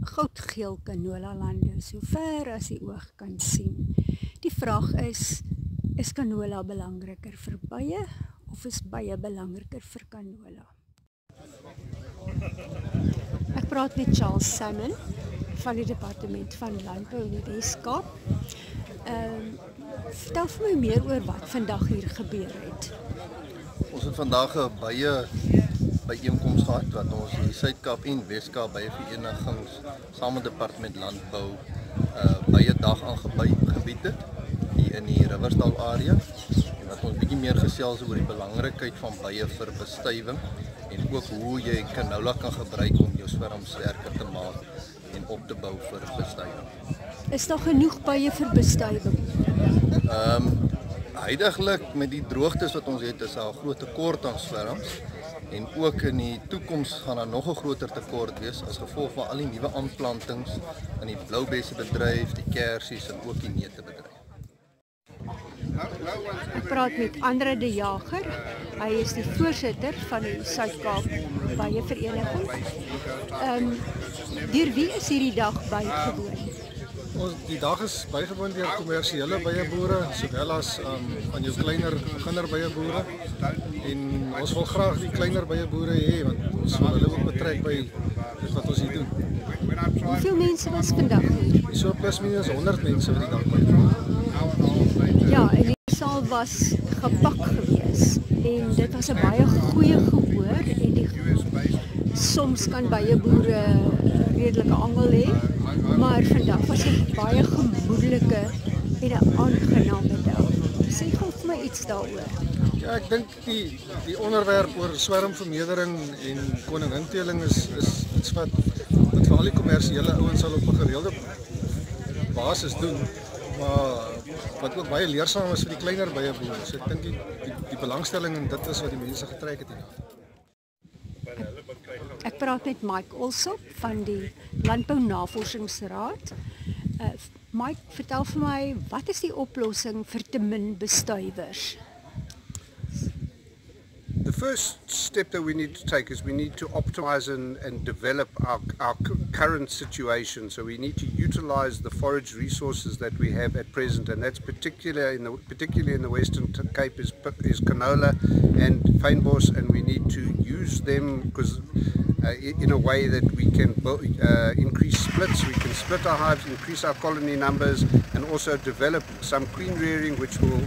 goudgeel canola lande, so ver as die oog kan sien. Die vraag is canola belangriker vir bye of is bye belangriker vir canola? Ek praat met Charles Salmon van die Departement van Landbou in die Weskaap. Vertel vir my meer oor wat vandag hier gebeur het. Ons het vandag 'n bye byeenkoms gehad wat ons in die Suid-Kaap en Weskaap bye verenigings saam met Departement Landbou bye dag aangebied het hier in die Riversdal area en wat ons bietjie meer gesels oor die belangrikheid van bye vir bestuiving en ook hoe jy canola kan gebruik om jou swerm sterker te maak en op te bou vir bestuiving. Is daar genoeg bye vir bestuiving? Huidiglik met die droogtes wat ons het, is daar 'n groot tekort aan swerms en ook in die toekoms gaan daar nog 'n groter tekort wees as gevolg van al die nuwe aanplantings in die bloubessebedryf, die kersies en ook die neutebedryf. Ek praat met Andre de Jager. Hy is die voorsitter van die Suid-Kaap bye vereniging. Deur wie is hierdie dag bygewoon? Die dag is bygewoon deur kommersiële byeboere sowel as van jou kleiner beginner byeboere en ons wil graag die kleiner byeboere hê want ons wil hulle ook betrek by dit wat ons hier doen. Hoeveel mense was vandag hier? So plus minus 100 mense wat die dag bywoon. Ja, en die saal was gepak gewees en dit was 'n baie goeie gehoor en soms kan byeboere redelike angel hê, maar vandag was dit baie gemoedelike en 'n aangename dag. Sê gou vir my iets daaroor. Ja, ek dink die onderwerp oor swermvermeerdering en koninginteling is iets wat vir al die kommersiële ouens sal op 'n gereelde basis doen, maar wat ook baie leersaam is vir die kleiner byeboere. So ek dink die belangstelling in dit is wat die mense getrek het hierna. Ek praat met Mike Olsop van die Landbou Navorsingsraad. Mike, vertel vir my, wat is die oplossing vir te min bestuivers? The first step that we need to take is we need to optimize and develop our current situation. So we need to utilize the forage resources that we have at present, and that's particularly in the Western Cape is canola and fynbos, and we need to use them because in a way that we can increase splits, we can split our hives, increase our colony numbers, and also develop some queen rearing which will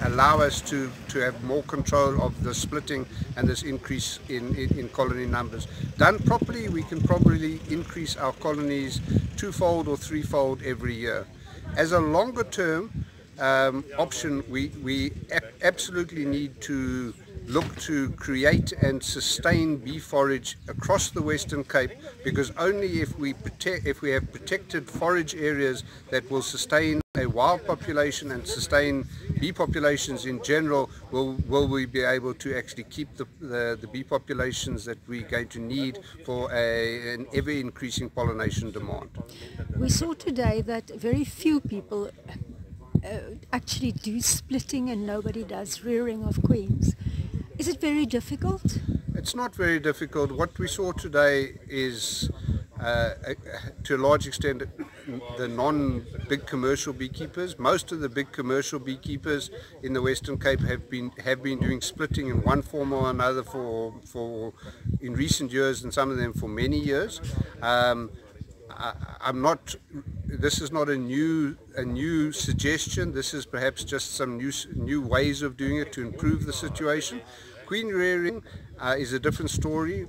allow us to have more control of the splitting and this increase in colony numbers. Done properly, we can probably increase our colonies twofold or threefold every year. As a longer term option, we absolutely need to look to create and sustain bee forage across the Western Cape, because only if we have protected forage areas that will sustain a wild population and sustain bee populations in general will we be able to actually keep the bee populations that we're going to need for an ever increasing pollination demand. We saw today that very few people actually do splitting and nobody does rearing of queens. Is it very difficult? It's not very difficult. What we saw today is, to a large extent, the non-big commercial beekeepers. Most of the big commercial beekeepers in the Western Cape have been doing splitting in one form or another for in recent years, and some of them for many years. This is not a new suggestion. This is perhaps just some new ways of doing it to improve the situation. Queen rearing is a different story.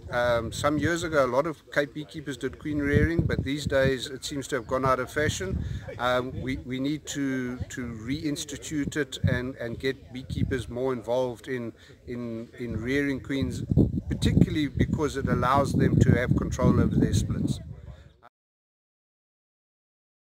Some years ago, a lot of Cape beekeepers did queen rearing, but these days it seems to have gone out of fashion. We need to reinstitute it and get beekeepers more involved in rearing queens, particularly because it allows them to have control over their splits.